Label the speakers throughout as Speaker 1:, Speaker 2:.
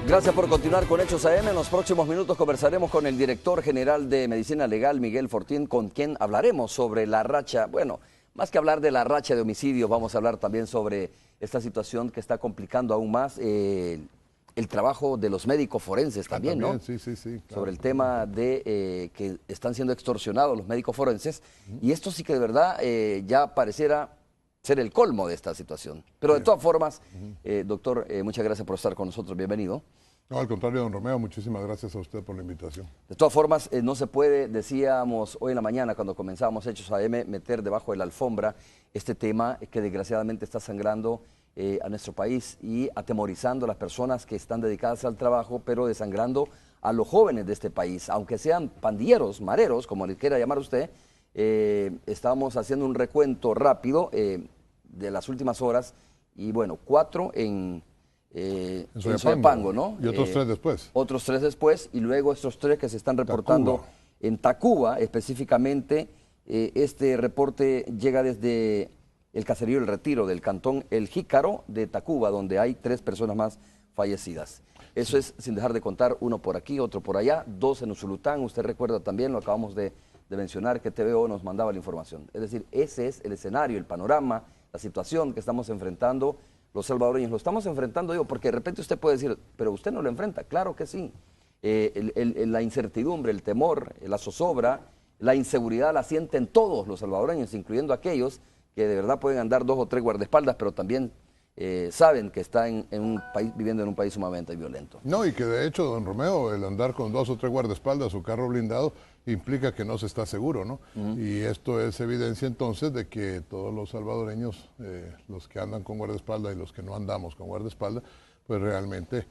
Speaker 1: Gracias por continuar con Hechos AM. En los próximos minutos conversaremos con el director general de Medicina Legal, Miguel Fortín, con quien hablaremos sobre la racha. Bueno, más que hablar de la racha de homicidios, vamos a hablar también sobre esta situación que está complicando aún más el trabajo de los médicos forenses también, ¿no?
Speaker 2: Sí, claro.
Speaker 1: Sobre el tema de que están siendo extorsionados los médicos forenses. Y esto sí que de verdad ya pareciera ser el colmo de esta situación. Pero de todas formas, doctor, muchas gracias por estar con nosotros. Bienvenido.
Speaker 2: No, al contrario, don Romeo, muchísimas gracias a usted por la invitación.
Speaker 1: De todas formas, no se puede, decíamos hoy en la mañana cuando comenzábamos Hechos AM, meter debajo de la alfombra este tema que desgraciadamente está sangrando a nuestro país y atemorizando a las personas que están dedicadas al trabajo, pero desangrando a los jóvenes de este país. Aunque sean pandilleros, mareros, como les quiera llamar usted, estábamos haciendo un recuento rápido de las últimas horas y bueno, 4 en Soyapango, ¿no?
Speaker 2: Y otros 3 después.
Speaker 1: Otros 3 después, y luego estos 3 que se están reportando en Tacuba, específicamente. Este reporte llega desde el caserío El Retiro, del cantón El Jícaro de Tacuba, donde hay 3 personas más fallecidas. Eso es sin dejar de contar, uno por aquí, otro por allá, 2 en Usulután. Usted recuerda también, lo acabamos de mencionar, que TVO nos mandaba la información. Es decir, ese es el escenario, el panorama, la situación que estamos enfrentando los salvadoreños. Lo estamos enfrentando, digo, porque de repente usted puede decir, pero usted no lo enfrenta. Claro que sí. La incertidumbre, el temor, la zozobra, la inseguridad la sienten todos los salvadoreños, incluyendo aquellos que de verdad pueden andar 2 o 3 guardaespaldas, pero también saben que están viviendo en un país sumamente violento.
Speaker 2: No, y que de hecho, don Romeo, el andar con 2 o 3 guardaespaldas o carro blindado implica que no se está seguro, ¿no? Y esto es evidencia entonces de que todos los salvadoreños, los que andan con guardaespaldas y los que no andamos con guardaespaldas, pues realmente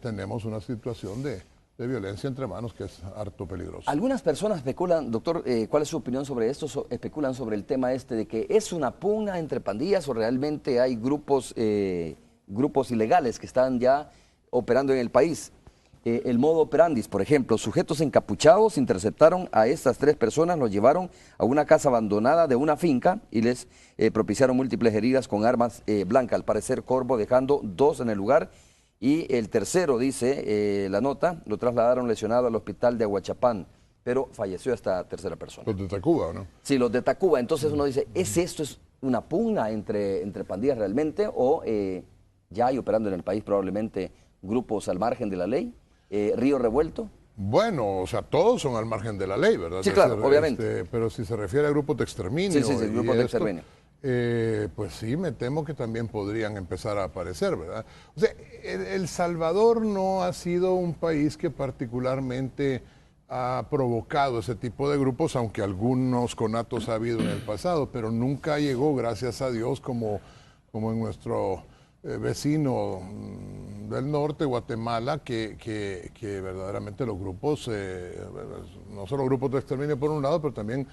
Speaker 2: tenemos una situación de violencia entre manos que es harto peligroso.
Speaker 1: Algunas personas especulan, doctor, ¿cuál es su opinión sobre esto? Especulan sobre el tema de que es una pugna entre pandillas o realmente hay grupos ilegales que están ya operando en el país. El modo operandis, por ejemplo, sujetos encapuchados interceptaron a estas 3 personas, los llevaron a una casa abandonada de una finca y les propiciaron múltiples heridas con armas blancas, al parecer corvo, dejando 2 en el lugar. Y el tercero, dice la nota, lo trasladaron lesionado al hospital de Aguachapán, pero falleció esta tercera persona.
Speaker 2: Los de Tacuba, ¿no?
Speaker 1: Sí, los de Tacuba. Entonces uno dice, ¿esto es una pugna entre pandillas realmente o ya hay operando en el país probablemente grupos al margen de la ley? ¿Río revuelto?
Speaker 2: Bueno, o sea, todos son al margen de la ley, ¿verdad?
Speaker 1: Sí, claro, obviamente.
Speaker 2: Pero si se refiere a grupos de exterminio.
Speaker 1: Sí, grupos de exterminio.
Speaker 2: Pues sí, me temo que también podrían empezar a aparecer, ¿verdad? O sea, El Salvador no ha sido un país que particularmente ha provocado ese tipo de grupos, aunque algunos conatos ha habido en el pasado, pero nunca llegó, gracias a Dios, como en nuestro vecino del norte, Guatemala, que verdaderamente los grupos, no solo grupos de exterminio por un lado, pero también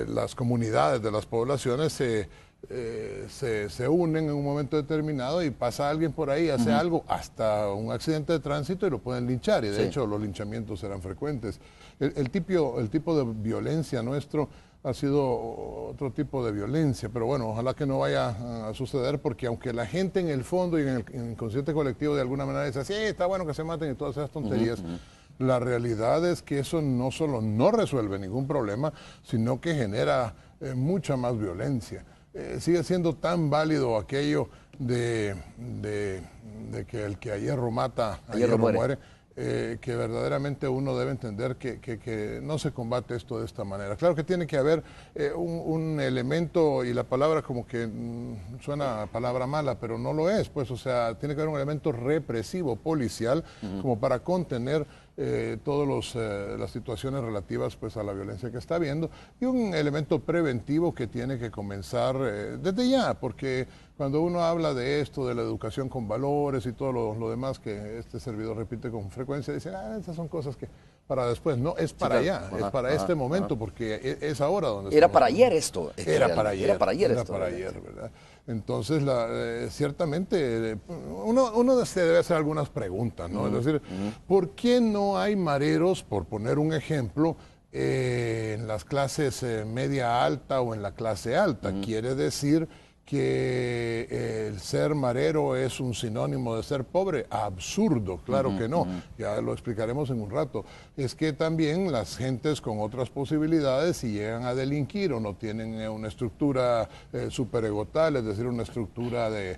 Speaker 2: las comunidades de las poblaciones se unen en un momento determinado y pasa alguien por ahí, hace algo, hasta un accidente de tránsito y lo pueden linchar, y de hecho los linchamientos eran frecuentes. El tipo de violencia nuestro ha sido otro tipo de violencia, pero bueno, ojalá que no vaya a suceder, porque aunque la gente en el fondo y en el inconsciente colectivo de alguna manera dice, sí, está bueno que se maten y todas esas tonterías, la realidad es que eso no solo no resuelve ningún problema, sino que genera mucha más violencia. Sigue siendo tan válido aquello de que el que a hierro mata, a hierro muere, que verdaderamente uno debe entender que no se combate esto de esta manera. Claro que tiene que haber un elemento, y la palabra como que suena a palabra mala, pero no lo es, pues, o sea, tiene que haber un elemento represivo, policial, como para contener todas las situaciones relativas, pues, a la violencia que está habiendo, y un elemento preventivo que tiene que comenzar desde ya, porque cuando uno habla de esto, de la educación con valores y todo lo demás que este servidor repite con frecuencia, dice, esas son cosas que para después, no, es para allá, es para este momento, porque es ahora donde...
Speaker 1: Era para ayer esto.
Speaker 2: Era para ayer,
Speaker 1: ayer,
Speaker 2: ¿verdad? Entonces, ciertamente, uno se debe hacer algunas preguntas, ¿no? Es decir, ¿por qué no hay mareros, por poner un ejemplo, en las clases media alta o en la clase alta? Quiere decir que el ser marero es un sinónimo de ser pobre. Absurdo, claro que no. Ya lo explicaremos en un rato. Es que también las gentes con otras posibilidades, si llegan a delinquir o no tienen una estructura superegotal, es decir, una estructura de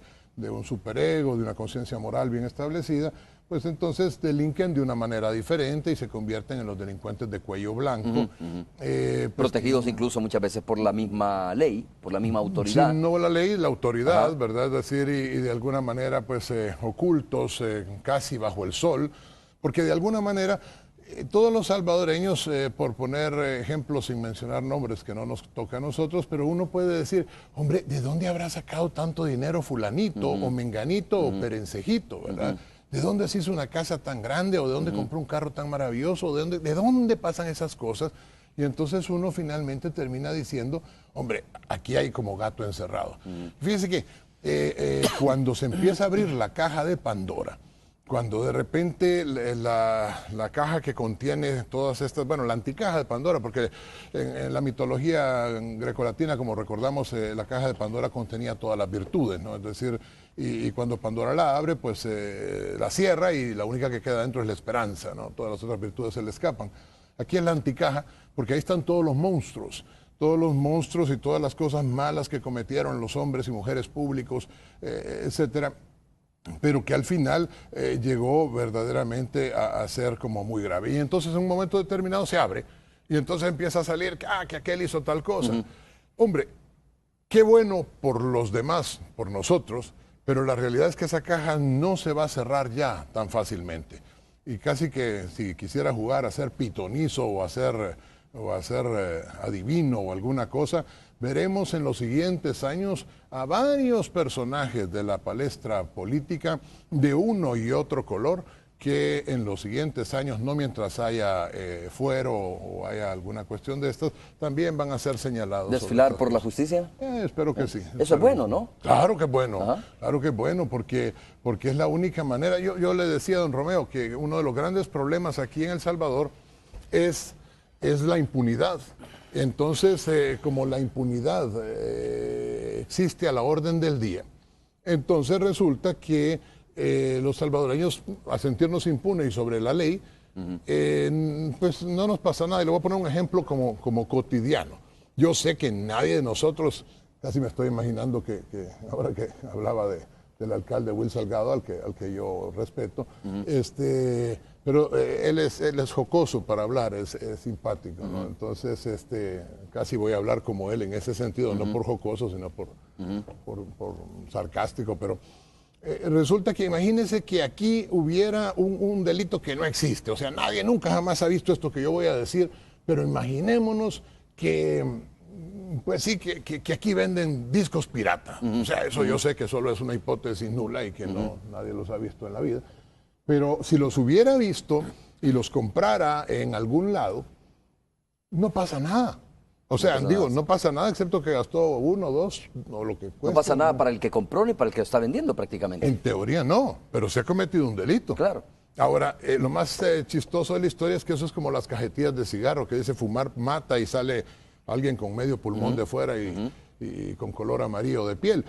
Speaker 2: un superego, de una conciencia moral bien establecida, pues entonces delinquen de una manera diferente y se convierten en los delincuentes de cuello blanco.
Speaker 1: Pues, protegidos incluso muchas veces por la misma ley, por la misma autoridad.
Speaker 2: Sí, no la ley, la autoridad,
Speaker 1: Ajá.
Speaker 2: ¿verdad? Es decir, y de alguna manera pues ocultos, casi bajo el sol, porque de alguna manera todos los salvadoreños, por poner ejemplos sin mencionar nombres que no nos toca a nosotros, pero uno puede decir, hombre, ¿de dónde habrá sacado tanto dinero fulanito o menganito o perencejito, verdad? ¿De dónde se hizo una casa tan grande o de dónde compró un carro tan maravilloso? ¿De dónde pasan esas cosas? Y entonces uno finalmente termina diciendo, hombre, aquí hay como gato encerrado. Fíjese que cuando se empieza a abrir la caja de Pandora, cuando de repente la caja que contiene todas estas, bueno, la anticaja de Pandora, porque en la mitología grecolatina, como recordamos, la caja de Pandora contenía todas las virtudes, ¿no? Es decir, y cuando Pandora la abre, pues la cierra y la única que queda dentro es la esperanza, ¿no? Todas las otras virtudes se le escapan. Aquí es la anticaja, porque ahí están todos los monstruos y todas las cosas malas que cometieron los hombres y mujeres públicos, etcétera, pero que al final llegó verdaderamente a ser como muy grave. Y entonces en un momento determinado se abre y entonces empieza a salir que aquel hizo tal cosa. Hombre, qué bueno por los demás, por nosotros, pero la realidad es que esa caja no se va a cerrar ya tan fácilmente. Y casi que si quisiera jugar a ser pitonizo o a ser adivino o alguna cosa, veremos en los siguientes años a varios personajes de la palestra política de uno y otro color que en los siguientes años, no mientras haya fuero o haya alguna cuestión de estas, también van a ser señalados.
Speaker 1: ¿Desfilar por la justicia?
Speaker 2: Espero que sí.
Speaker 1: Eso es bueno, ¿no?
Speaker 2: Claro que es bueno,
Speaker 1: Ajá.
Speaker 2: claro que es bueno, porque es la única manera. Yo le decía a don Romeo que uno de los grandes problemas aquí en El Salvador es la impunidad. Entonces, como la impunidad existe a la orden del día, entonces resulta que los salvadoreños, a sentirnos impunes y sobre la ley, pues no nos pasa nada. Y le voy a poner un ejemplo como cotidiano. Yo sé que nadie de nosotros, casi me estoy imaginando que ahora que hablaba del alcalde Will Salgado, al que yo respeto, pero él es jocoso para hablar, es simpático, ¿no? Entonces, casi voy a hablar como él en ese sentido, no por jocoso, sino por sarcástico, pero resulta que imagínense que aquí hubiera un delito que no existe, o sea, nadie nunca jamás ha visto esto que yo voy a decir, pero imaginémonos que, pues sí, que aquí venden discos pirata, o sea, eso yo sé que solo es una hipótesis nula y que nadie los ha visto en la vida. Pero si los hubiera visto y los comprara en algún lado, no pasa nada. O sea, no pasa nada excepto que gastó 1, 2 o lo que cueste.
Speaker 1: No pasa nada para el que compró ni para el que lo está vendiendo prácticamente.
Speaker 2: En teoría no, pero se ha cometido un delito.
Speaker 1: Claro.
Speaker 2: Ahora, lo más chistoso de la historia es que eso es como las cajetillas de cigarro, que dice fumar mata y sale alguien con medio pulmón de fuera y con color amarillo de piel.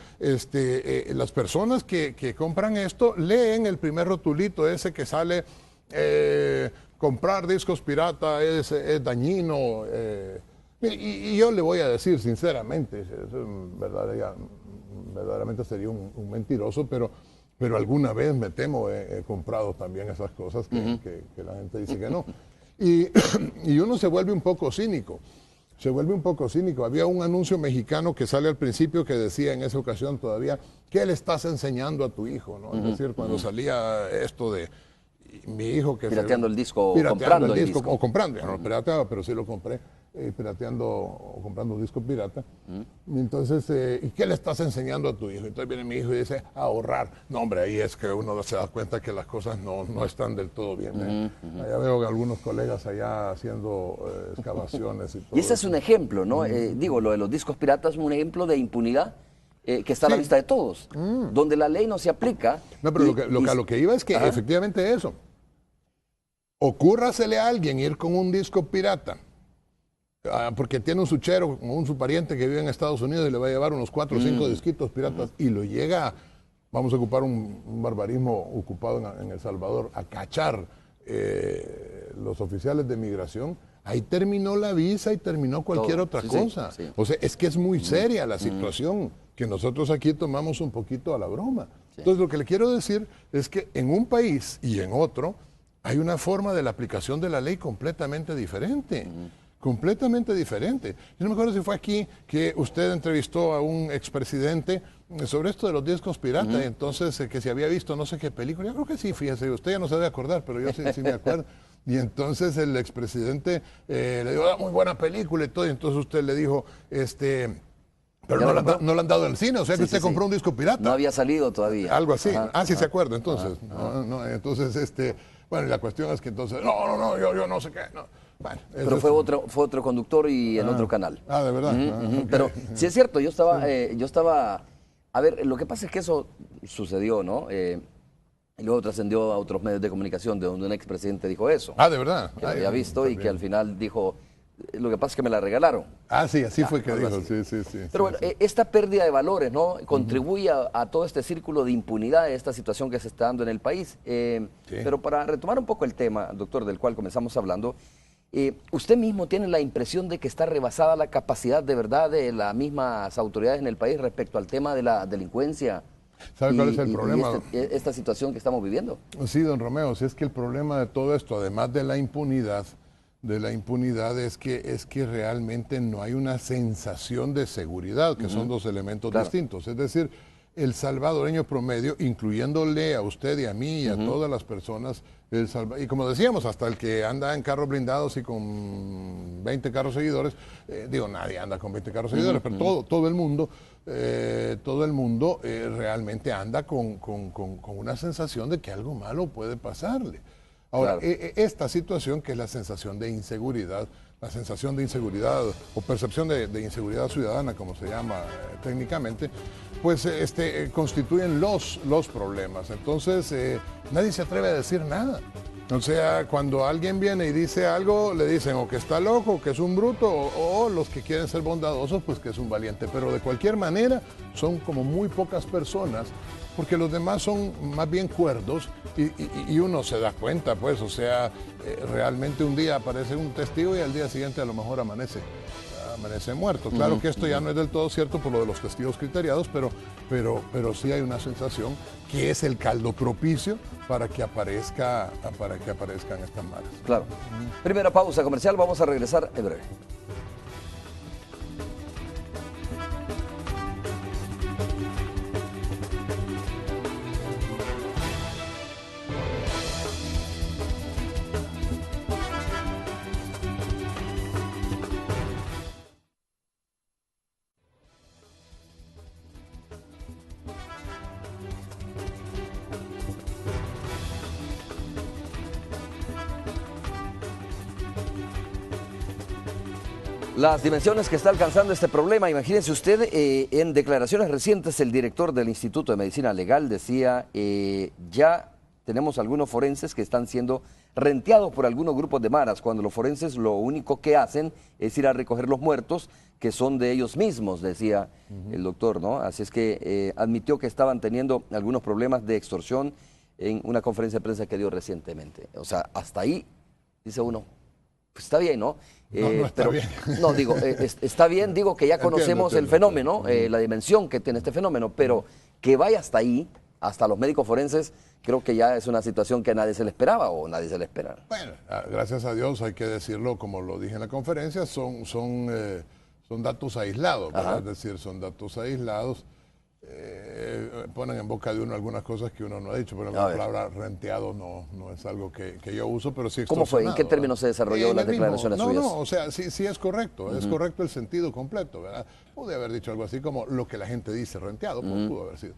Speaker 2: Las personas que compran esto leen el primer rotulito ese que sale, comprar discos pirata es dañino. Y yo le voy a decir sinceramente, verdaderamente sería un mentiroso, pero alguna vez me temo he comprado también esas cosas que la gente dice que no. Y uno se vuelve un poco cínico. Había un anuncio mexicano que sale al principio que decía en esa ocasión todavía, ¿qué le estás enseñando a tu hijo? ¿No? Es decir, cuando salía esto de mi hijo que...
Speaker 1: Pirateando el disco,
Speaker 2: comprando el disco. O comprando, ya no lo pirateaba, pero sí lo compré, pirateando o comprando un disco pirata. Y entonces, ¿y qué le estás enseñando a tu hijo? Entonces viene mi hijo y dice, ahorrar. No, hombre, ahí es que uno se da cuenta que las cosas no están del todo bien. Allá veo a algunos colegas allá haciendo excavaciones y todo.
Speaker 1: Y ese es un ejemplo, ¿no? Digo, lo de los discos piratas es un ejemplo de impunidad que está a la vista de todos, donde la ley no se aplica.
Speaker 2: No, pero a lo que iba es que efectivamente eso. Ocúrrasele a alguien ir con un disco pirata porque tiene un suchero, un su pariente que vive en Estados Unidos y le va a llevar unos 4 o 5 disquitos piratas y lo llega, vamos a ocupar un barbarismo ocupado en El Salvador, a cachar los oficiales de migración, ahí terminó la visa y terminó cualquier otra cosa. Sí. O sea, es que es muy seria la situación que nosotros aquí tomamos un poquito a la broma. Sí. Entonces, lo que le quiero decir es que en un país y en otro hay una forma de la aplicación de la ley completamente diferente. Completamente diferente. Yo no me acuerdo si fue aquí que usted entrevistó a un expresidente sobre esto de los discos piratas, y entonces que se había visto no sé qué película. Yo creo que sí, fíjese, usted ya no se debe acordar, pero yo sí me acuerdo. Y entonces el expresidente le dijo, muy buena película y todo, y entonces usted le dijo, pero no le han dado en el cine, o sea que usted compró un disco pirata.
Speaker 1: No había salido todavía.
Speaker 2: Algo así. Sí se acuerda, entonces. Entonces, bueno, la cuestión es que entonces, no, yo no sé qué, no. Bueno,
Speaker 1: pero fue otro conductor y en otro canal.
Speaker 2: De verdad.
Speaker 1: Okay. Pero sí es cierto, yo estaba, a ver, lo que pasa es que eso sucedió, ¿no? Y luego trascendió a otros medios de comunicación de donde un expresidente dijo eso.
Speaker 2: De verdad.
Speaker 1: Que lo había visto y que al final dijo, lo que pasa es que me la regalaron.
Speaker 2: Sí, así fue que dijo, sí.
Speaker 1: Pero bueno, esta pérdida de valores, ¿no? Contribuye a todo este círculo de impunidad, esta situación que se está dando en el país. Pero para retomar un poco el tema, doctor, del cual comenzamos hablando, ¿usted mismo tiene la impresión de que está rebasada la capacidad de verdad de las mismas autoridades en el país respecto al tema de la delincuencia?
Speaker 2: ¿Sabe cuál es el problema?
Speaker 1: Esta situación que estamos viviendo.
Speaker 2: Sí, don Romeo, si es que el problema de todo esto, además de la impunidad, es que realmente no hay una sensación de seguridad, que son dos elementos distintos. Es decir, el salvadoreño promedio, incluyéndole a usted y a mí y a todas las personas, y como decíamos, hasta el que anda en carros blindados y con 20 carros seguidores, nadie anda con 20 carros seguidores, pero todo el mundo realmente anda con una sensación de que algo malo puede pasarle. Ahora, esta situación que es la sensación de inseguridad o percepción de inseguridad ciudadana, como se llama técnicamente, pues constituyen los problemas. Entonces, nadie se atreve a decir nada. O sea, cuando alguien viene y dice algo, le dicen o que está loco, o que es un bruto, o los que quieren ser bondadosos, pues que es un valiente. Pero de cualquier manera, son como muy pocas personas, porque los demás son más bien cuerdos y uno se da cuenta, pues, o sea, realmente un día aparece un testigo y al día siguiente a lo mejor amanece muerto. Claro que esto ya no es del todo cierto por lo de los testigos criteriados, pero sí hay una sensación que es el caldo propicio para que aparezcan estas maras.
Speaker 1: Claro. Primera pausa comercial, vamos a regresar en breve. Las dimensiones que está alcanzando este problema, imagínense usted, en declaraciones recientes el director del Instituto de Medicina Legal decía, ya tenemos algunos forenses que están siendo renteados por algunos grupos de maras, cuando los forenses lo único que hacen es ir a recoger los muertos que son de ellos mismos, decía el doctor, ¿no? Así es que admitió que estaban teniendo algunos problemas de extorsión en una conferencia de prensa que dio recientemente. O sea, hasta ahí, dice uno, pues está bien, ¿no?
Speaker 2: No está bien.
Speaker 1: No, digo, está bien, digo que ya conocemos el fenómeno, la dimensión que tiene este fenómeno, pero que vaya hasta ahí, hasta los médicos forenses, creo que ya es una situación que nadie se le esperaba o nadie se le espera.
Speaker 2: Bueno, gracias a Dios, hay que decirlo, como lo dije en la conferencia, son datos aislados, ¿verdad? Es decir, son datos aislados. Ponen en boca de uno algunas cosas que uno no ha dicho, pero la palabra renteado no es algo que yo uso, pero sí.
Speaker 1: ¿Cómo fue? ¿En qué términos se desarrolló las declaraciones suyas?
Speaker 2: No, o sea, sí es correcto, es correcto el sentido completo, ¿verdad? Pude haber dicho algo así como lo que la gente dice renteado, pudo haber sido.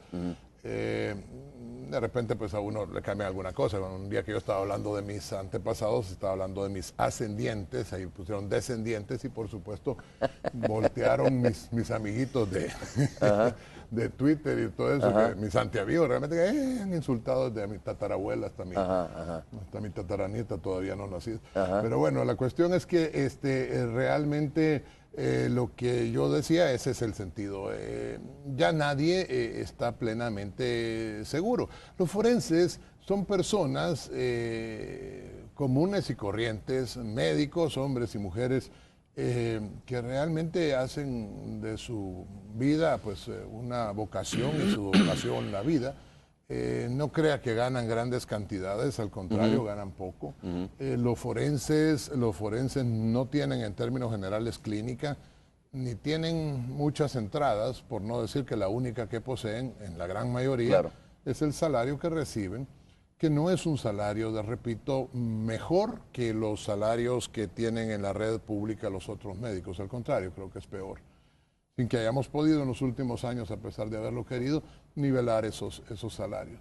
Speaker 2: De repente pues a uno le cambia alguna cosa. Un día que yo estaba hablando de mis antepasados, estaba hablando de mis ascendientes, ahí pusieron descendientes y por supuesto voltearon mis amiguitos de Twitter y todo eso, que mis antiamigos realmente han insultado desde mi tatarabuela hasta mi tataranita, todavía no nací. Pero bueno, la cuestión es que realmente lo que yo decía, ese es el sentido. Ya nadie está plenamente seguro. Los forenses son personas comunes y corrientes, médicos, hombres y mujeres, que realmente hacen de su vida pues una vocación y su vocación la vida. No crea que ganan grandes cantidades, al contrario, ganan poco. Los forenses no tienen en términos generales clínica, ni tienen muchas entradas, por no decir que la única que poseen, en la gran mayoría, es el salario que reciben, que no es un salario, repito, mejor que los salarios que tienen en la red pública los otros médicos. Al contrario, creo que es peor. Sin que hayamos podido en los últimos años, a pesar de haberlo querido, nivelar esos salarios.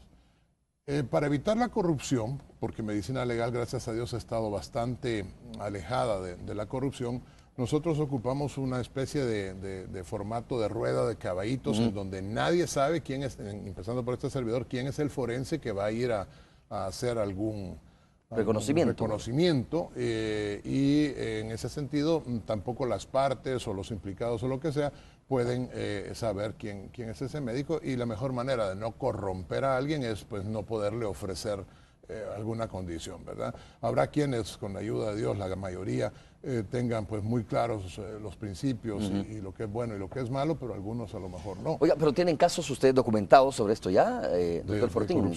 Speaker 2: Para evitar la corrupción, porque medicina legal, gracias a Dios, ha estado bastante alejada de la corrupción, nosotros ocupamos una especie de formato de rueda de caballitos en donde nadie sabe quién es, empezando por este servidor, quién es el forense que va a ir a hacer algún reconocimiento y en ese sentido tampoco las partes o los implicados o lo que sea pueden saber quién es ese médico, y la mejor manera de no corromper a alguien es pues no poderle ofrecer alguna condición, ¿verdad? Habrá quienes con la ayuda de Dios, la mayoría, tengan pues muy claros los principios y lo que es bueno y lo que es malo, pero algunos a lo mejor no.
Speaker 1: Oiga, pero ¿tienen casos ustedes documentados sobre esto ya, doctor Fortín?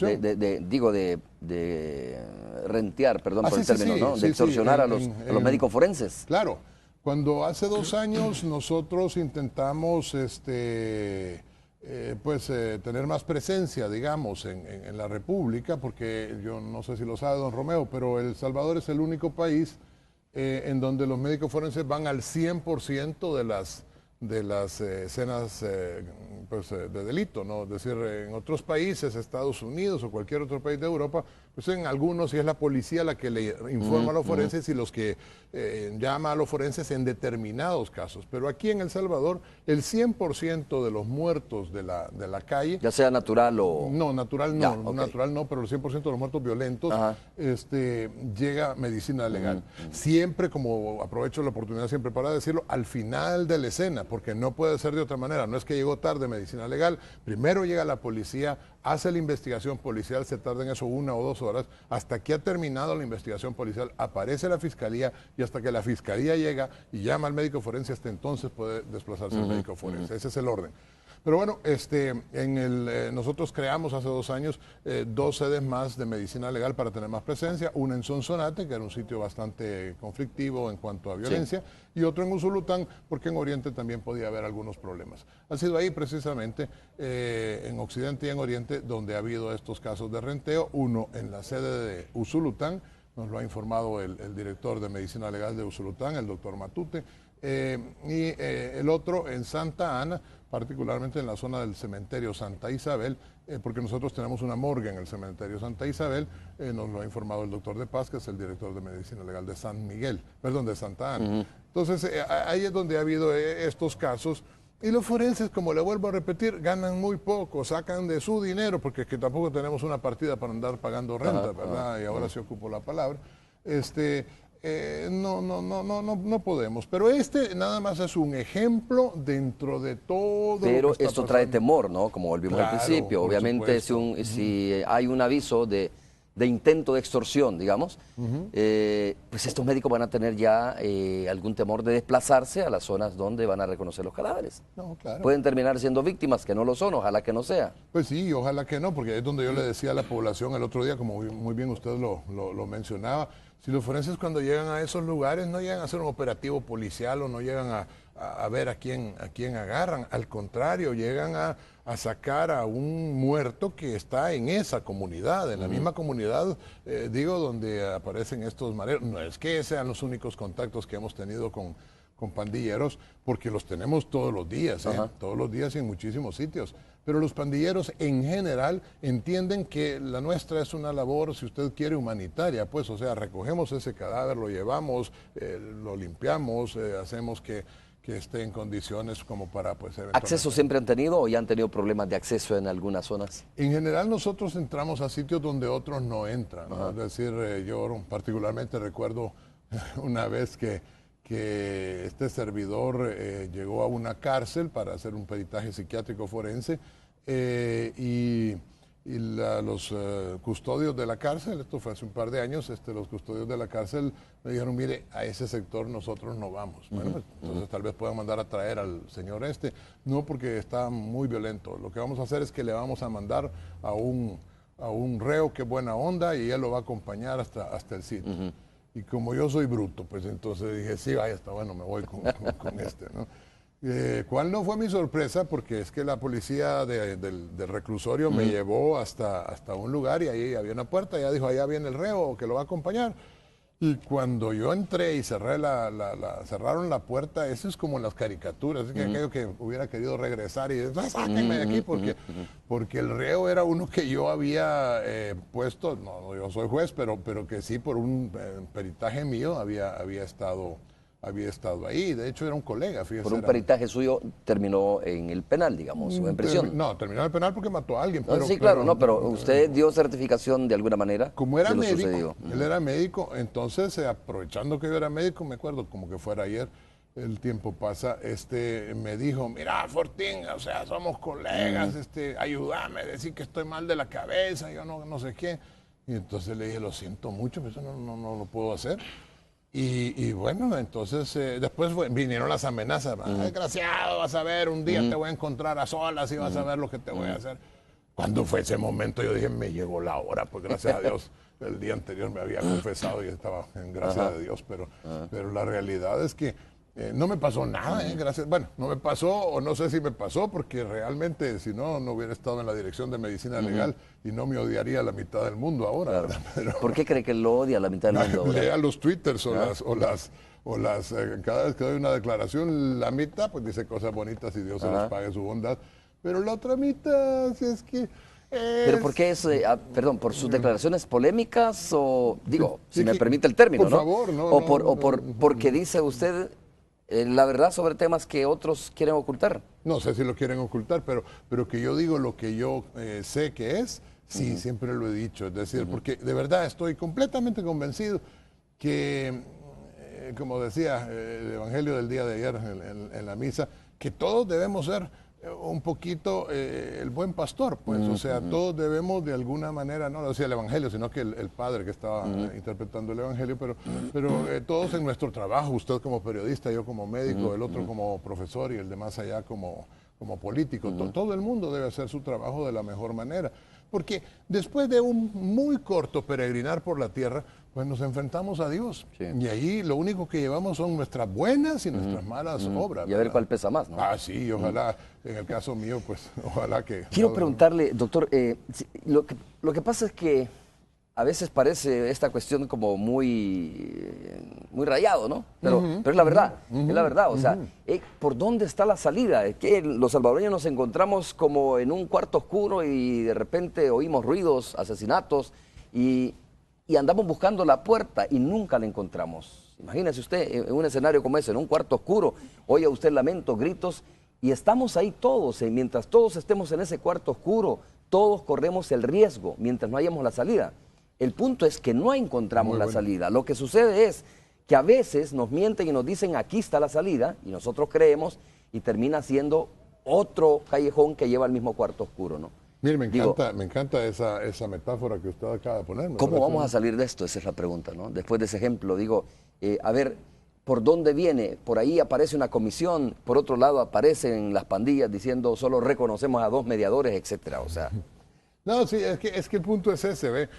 Speaker 1: De rentear, perdón por el término, ¿no? De extorsionar a los médicos forenses.
Speaker 2: Claro. Cuando hace 2 años nosotros intentamos tener más presencia, digamos, en la República, porque yo no sé si lo sabe don Romeo, pero El Salvador es el único país en donde los médicos forenses van al 100% de las escenas de delito, ¿no? Es decir, en otros países, Estados Unidos o cualquier otro país de Europa, pues en algunos sí es la policía la que le informa a los forenses y los que llama a los forenses en determinados casos. Pero aquí en El Salvador, el 100% de los muertos de la calle...
Speaker 1: Ya sea natural o...
Speaker 2: No, natural no, natural no, pero el 100% de los muertos violentos llega medicina legal. Siempre, como aprovecho la oportunidad siempre para decirlo, al final de la escena, porque no puede ser de otra manera. No es que llegó tarde medicina legal, primero llega la policía, hace la investigación policial, se tarda en eso 1 o 2 horas, hasta que ha terminado la investigación policial, aparece la fiscalía y hasta que la fiscalía llega y llama al médico forense, hasta entonces puede desplazarse el médico forense. Ese es el orden. Pero bueno, nosotros creamos hace 2 años 2 sedes más de medicina legal para tener más presencia, una en Sonsonate, que era un sitio bastante conflictivo en cuanto a violencia, y otro en Usulután, porque en Oriente también podía haber algunos problemas. Ha sido ahí precisamente, en Occidente y en Oriente, donde ha habido estos casos de renteo, uno en la sede de Usulután, nos lo ha informado el director de medicina legal de Usulután, el doctor Matute, y el otro en Santa Ana, particularmente en la zona del cementerio Santa Isabel, porque nosotros tenemos una morgue en el cementerio Santa Isabel, nos lo ha informado el doctor de Paz, que es el director de medicina legal de de Santa Ana. Entonces, ahí es donde ha habido estos casos, y los forenses, como le vuelvo a repetir, ganan muy poco, sacan de su dinero, porque es que tampoco tenemos una partida para andar pagando renta, ¿verdad? Y ahora sí ocupo la palabra. No podemos. Pero nada más es un ejemplo dentro de todo.
Speaker 1: Pero
Speaker 2: lo que está
Speaker 1: esto
Speaker 2: pasando.
Speaker 1: Trae temor, ¿no? Como volvimos al principio. Obviamente, si hay un aviso de intento de extorsión, digamos, pues estos médicos van a tener ya algún temor de desplazarse a las zonas donde van a reconocer los cadáveres.
Speaker 2: No, claro.
Speaker 1: Pueden terminar siendo víctimas, que no lo son, ojalá que no sea.
Speaker 2: Pues sí, ojalá que no, porque es donde yo le decía a la población el otro día, como muy bien usted lo mencionaba, si los forenses cuando llegan a esos lugares no llegan a hacer un operativo policial o no llegan a ver a quién agarran, al contrario, llegan a sacar a un muerto que está en esa comunidad, en la misma comunidad, donde aparecen estos mareros. No es que sean los únicos contactos que hemos tenido con con pandilleros, porque los tenemos todos los días, todos los días y en muchísimos sitios. Pero los pandilleros en general entienden que la nuestra es una labor, si usted quiere, humanitaria, pues, o sea, recogemos ese cadáver, lo llevamos, lo limpiamos, hacemos que esté en condiciones como para, pues,
Speaker 1: ¿Acceso siempre han tenido o ya han tenido problemas de acceso en algunas zonas?
Speaker 2: En general nosotros entramos a sitios donde otros no entran, ¿no? Es decir, yo particularmente recuerdo una vez que este servidor llegó a una cárcel para hacer un peritaje psiquiátrico forense y los custodios de la cárcel, esto fue hace un par de años, los custodios de la cárcel me dijeron, mire, a ese sector nosotros no vamos. Bueno, pues, entonces tal vez puedan mandar a traer al señor no, porque está muy violento. Lo que vamos a hacer es que le vamos a mandar a un reo que buena onda y él lo va a acompañar hasta el sitio. Y como yo soy bruto, pues entonces dije, sí, vaya, está bueno, me voy con ¿no? ¿Cuál no fue mi sorpresa? Porque es que la policía del reclusorio me llevó hasta un lugar y ahí había una puerta, y ella dijo, allá viene el reo que lo va a acompañar. Y cuando yo entré y cerraron la puerta, eso es como las caricaturas, es que aquello que hubiera querido regresar y sáquenme de aquí, porque el reo era uno que yo había puesto, no, yo soy juez, pero que sí por un peritaje mío había estado ahí. De hecho, era un colega, fíjese.
Speaker 1: Por un peritaje suyo terminó en el penal, digamos, o en prisión.
Speaker 2: No, terminó en el penal porque mató a alguien.
Speaker 1: Sí, claro, pero usted dio certificación de alguna manera.
Speaker 2: Como era médico, él era médico, entonces aprovechando que yo era médico, me acuerdo como que fuera ayer, el tiempo pasa, me dijo, mira, Fortín, o sea, somos colegas, ayúdame, decir que estoy mal de la cabeza, yo no sé qué. Y entonces le dije, lo siento mucho, pero eso no lo puedo hacer. Y bueno, entonces después vinieron las amenazas. Desgraciado, vas a ver, un día te voy a encontrar a solas y vas a ver lo que te voy a hacer. Cuando fue ese momento, yo dije, me llegó la hora, pues gracias a Dios. El día anterior me había confesado y estaba en gracia de Dios, pero la realidad es que no me pasó nada, gracias. Bueno, no me pasó, o no sé si me pasó, porque realmente si no hubiera estado en la dirección de medicina legal y no me odiaría la mitad del mundo ahora.
Speaker 1: Claro. Pero, ¿por qué cree que lo odia la mitad del mundo ahora?
Speaker 2: Lea los twitters cada vez que doy una declaración, la mitad pues dice cosas bonitas y Dios se los pague su bondad, pero la otra mitad, si es que...
Speaker 1: ¿Pero por qué es, perdón, por sus declaraciones polémicas o, digo, si me permite el término,
Speaker 2: por favor,
Speaker 1: porque dice usted la verdad sobre temas que otros quieren ocultar?
Speaker 2: No sé si lo quieren ocultar, pero que yo digo lo que yo sé que es, sí, siempre lo he dicho. Es decir, porque de verdad estoy completamente convencido que, como decía el Evangelio del día de ayer en la misa, que todos debemos ser un poquito el buen pastor, pues, o sea, todos debemos de alguna manera, no lo decía el Evangelio, sino que el padre que estaba interpretando el Evangelio, pero todos en nuestro trabajo, usted como periodista, yo como médico, el otro como profesor y el de más allá como político, todo el mundo debe hacer su trabajo de la mejor manera, porque después de un muy corto peregrinar por la tierra, pues nos enfrentamos a Dios. Sí. Y ahí lo único que llevamos son nuestras buenas y nuestras malas obras.
Speaker 1: Y a ver cuál pesa más, ¿no?
Speaker 2: Sí, ojalá, en el caso mío, pues ojalá que...
Speaker 1: Quiero preguntarle, doctor, lo que pasa es que a veces parece esta cuestión como muy rayado, ¿no? Pero es la verdad, es la verdad. O sea, ¿por dónde está la salida? Es que los salvadoreños nos encontramos como en un cuarto oscuro y de repente oímos ruidos, asesinatos y andamos buscando la puerta y nunca la encontramos. Imagínese usted en un escenario como ese, en un cuarto oscuro, oye usted lamentos, gritos, y estamos ahí todos. Mientras todos estemos en ese cuarto oscuro, todos corremos el riesgo mientras no hayamos la salida. El punto es que no encontramos la salida. Lo que sucede es que a veces nos mienten y nos dicen aquí está la salida, y nosotros creemos, y termina siendo otro callejón que lleva al mismo cuarto oscuro, ¿no?
Speaker 2: Mire, me encanta esa metáfora que usted acaba de poner.
Speaker 1: ¿Cómo vamos a salir de esto? Esa es la pregunta, ¿no? Después de ese ejemplo, digo, a ver, ¿por dónde viene? Por ahí aparece una comisión, por otro lado aparecen las pandillas diciendo solo reconocemos a 2 mediadores, etcétera, o sea...
Speaker 2: No, sí, es que el punto es ese, ¿ve?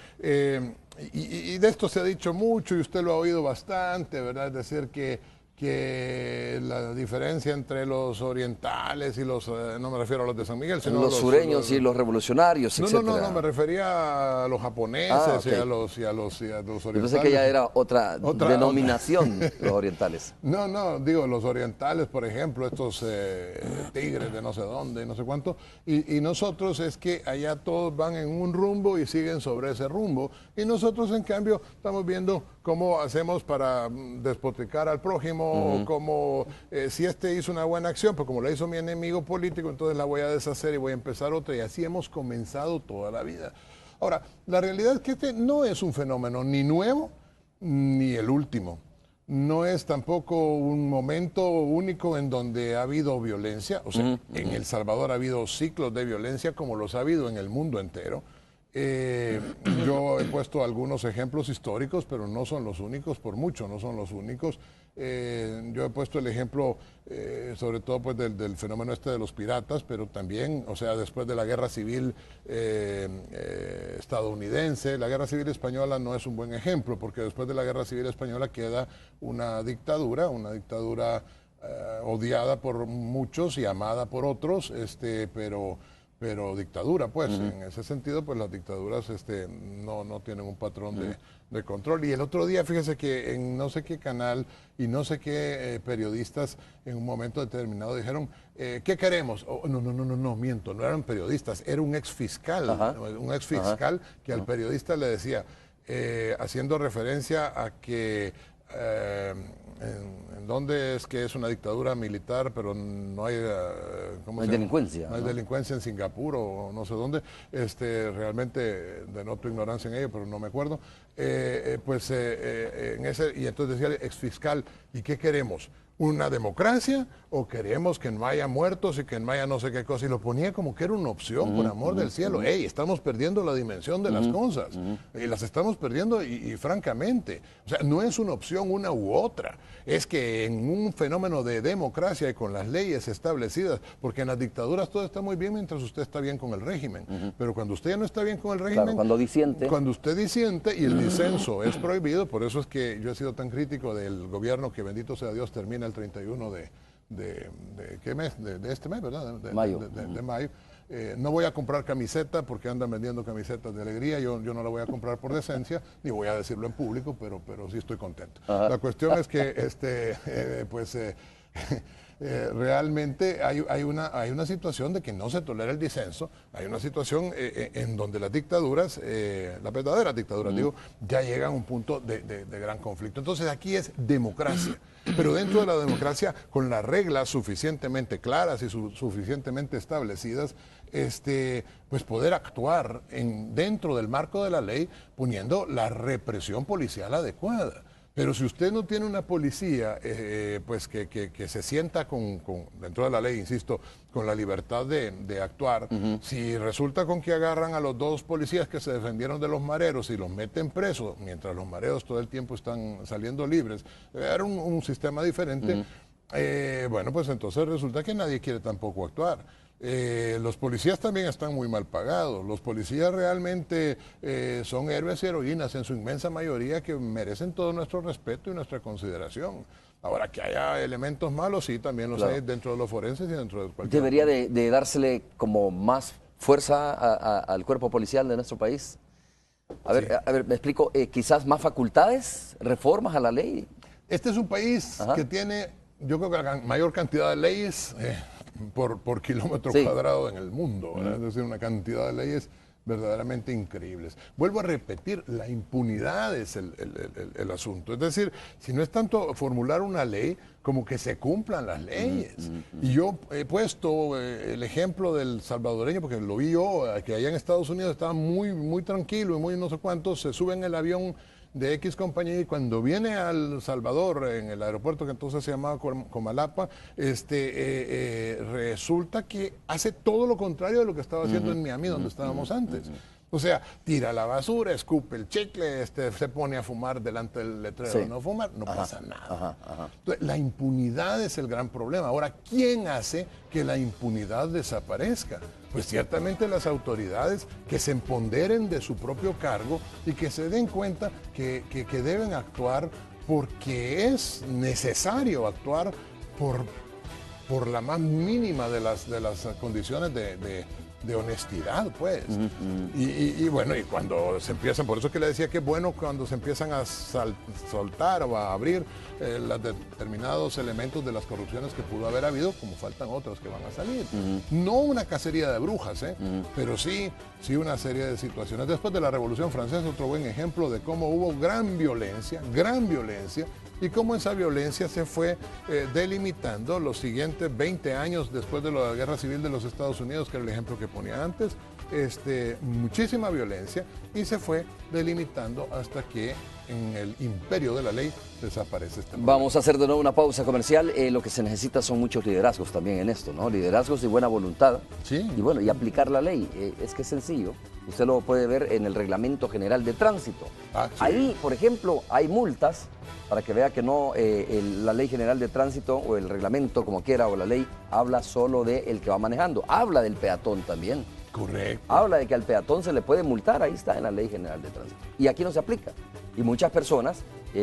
Speaker 2: Y de esto se ha dicho mucho y usted lo ha oído bastante, ¿verdad? Es decir, que que la diferencia entre los orientales y los, no me refiero a los de San Miguel, sino
Speaker 1: los sureños y los revolucionarios,
Speaker 2: no,
Speaker 1: etcétera.
Speaker 2: No, me refería a los japoneses
Speaker 1: okay.
Speaker 2: y a los orientales.
Speaker 1: Yo pensé que ya era otra denominación, los orientales.
Speaker 2: No, digo, los orientales, por ejemplo, estos tigres de no sé dónde, no sé cuánto, y nosotros es que allá todos van en un rumbo y siguen sobre ese rumbo, y nosotros en cambio estamos viendo cómo hacemos para despotricar al prójimo, o cómo si este hizo una buena acción, pues como la hizo mi enemigo político, entonces la voy a deshacer y voy a empezar otra, y así hemos comenzado toda la vida. Ahora, la realidad es que este no es un fenómeno ni nuevo ni el último. No es tampoco un momento único en donde ha habido violencia. O sea, en El Salvador ha habido ciclos de violencia como los ha habido en el mundo entero. Yo he puesto algunos ejemplos históricos, pero no son los únicos, por mucho no son los únicos. Yo he puesto el ejemplo, sobre todo pues del fenómeno este de los piratas, pero también, o sea, después de la Guerra Civil estadounidense, la Guerra Civil española no es un buen ejemplo, porque después de la Guerra Civil española queda una dictadura odiada por muchos y amada por otros, pero dictadura, pues, en ese sentido, pues las dictaduras no tienen un patrón de control. Y el otro día, fíjese que en no sé qué canal y no sé qué periodistas en un momento determinado dijeron, ¿qué queremos? Oh, no, miento, no eran periodistas, era un exfiscal, que al periodista le decía, haciendo referencia a que en dónde es que es una dictadura militar, pero no hay,
Speaker 1: ¿cómo se llama? Delincuencia.
Speaker 2: No hay delincuencia en Singapur o no sé dónde. Realmente denoto ignorancia en ello, pero no me acuerdo. En ese, y entonces decía el exfiscal, ¿y qué queremos? ¿Una democracia o queremos que no haya muertos y que no haya no sé qué cosa? Y lo ponía como que era una opción, por amor del cielo. ¡Ey, estamos perdiendo la dimensión de las cosas! Y las estamos perdiendo y francamente, o sea, no es una opción una u otra. Es que en un fenómeno de democracia y con las leyes establecidas, porque en las dictaduras todo está muy bien mientras usted está bien con el régimen. Pero cuando usted ya no está bien con el régimen...
Speaker 1: Claro, cuando disiente.
Speaker 2: Cuando usted disiente y el disenso es prohibido, por eso es que yo he sido tan crítico del gobierno que, bendito sea Dios, termina el 31 de ¿qué mes? De este mes, ¿verdad?
Speaker 1: Mayo.
Speaker 2: De mayo. No voy a comprar camiseta porque andan vendiendo camisetas de alegría, yo no la voy a comprar por decencia, ni voy a decirlo en público, pero sí estoy contento. Ajá. La cuestión es que realmente hay una situación de que no se tolera el disenso, hay una situación en donde las dictaduras, las verdaderas dictaduras, ya llegan a un punto de gran conflicto. Entonces aquí es democracia, pero dentro de la democracia, con las reglas suficientemente claras y suficientemente establecidas, pues poder actuar dentro del marco de la ley, poniendo la represión policial adecuada. Pero si usted no tiene una policía pues que se sienta dentro de la ley, insisto, con la libertad de actuar, si resulta con que agarran a los dos policías que se defendieron de los mareros y los meten presos, mientras los mareros todo el tiempo están saliendo libres, era un sistema diferente, bueno, pues entonces resulta que nadie quiere tampoco actuar. Los policías también están muy mal pagados. Los policías realmente son héroes y heroínas en su inmensa mayoría que merecen todo nuestro respeto y nuestra consideración. Ahora, que haya elementos malos, sí, también los hay dentro de los forenses y dentro de cualquier...
Speaker 1: ¿Debería de dársele como más fuerza al cuerpo policial de nuestro país? A ver, me explico, quizás más facultades, reformas a la ley.
Speaker 2: Este es un país que tiene, yo creo que la mayor cantidad de leyes por kilómetro cuadrado en el mundo, ¿verdad? Es decir, una cantidad de leyes verdaderamente increíbles. Vuelvo a repetir, la impunidad es el asunto. Es decir, si no es tanto formular una ley, como que se cumplan las leyes. Y yo he puesto el ejemplo del salvadoreño, porque lo vi yo, que allá en Estados Unidos estaba muy, muy tranquilo y muy no sé cuántos, se sube en el avión de X compañía y cuando viene a El Salvador, en el aeropuerto que entonces se llamaba Comalapa, resulta que hace todo lo contrario de lo que estaba haciendo en Miami, donde estábamos antes. O sea, tira la basura, escupe el chicle, se pone a fumar delante del letrero de no fumar, no pasa nada. Entonces, la impunidad es el gran problema. Ahora, ¿quién hace que la impunidad desaparezca? Pues ciertamente las autoridades que se empoderen de su propio cargo y que se den cuenta que deben actuar porque es necesario actuar por la más mínima de las condiciones de honestidad, pues. Y bueno, y cuando se empiezan, por eso que le decía que es bueno cuando se empiezan a soltar o a abrir los determinados elementos de las corrupciones que pudo haber habido, como faltan otros que van a salir. No una cacería de brujas, pero sí una serie de situaciones. Después de la Revolución Francesa, otro buen ejemplo de cómo hubo gran violencia, y cómo esa violencia se fue delimitando los siguientes 20 años después de la Guerra Civil de los Estados Unidos, que era el ejemplo que ponía antes, muchísima violencia, y se fue delimitando hasta que en el imperio de la ley desaparece este problema.
Speaker 1: Vamos a hacer de nuevo una pausa comercial. Lo que se necesita son muchos liderazgos también en esto, ¿no? Liderazgos y buena voluntad.
Speaker 2: Sí.
Speaker 1: Y bueno, y aplicar la ley. Es que es sencillo. Usted lo puede ver en el Reglamento General de Tránsito.
Speaker 2: Sí.
Speaker 1: Ahí, por ejemplo, hay multas para que vea que no la Ley General de Tránsito o el reglamento, como quiera, o la ley, habla solo del que va manejando. Habla del peatón también.
Speaker 2: Correcto.
Speaker 1: Habla de que al peatón se le puede multar, ahí está en la Ley General de Tránsito. Y aquí no se aplica. Y muchas personas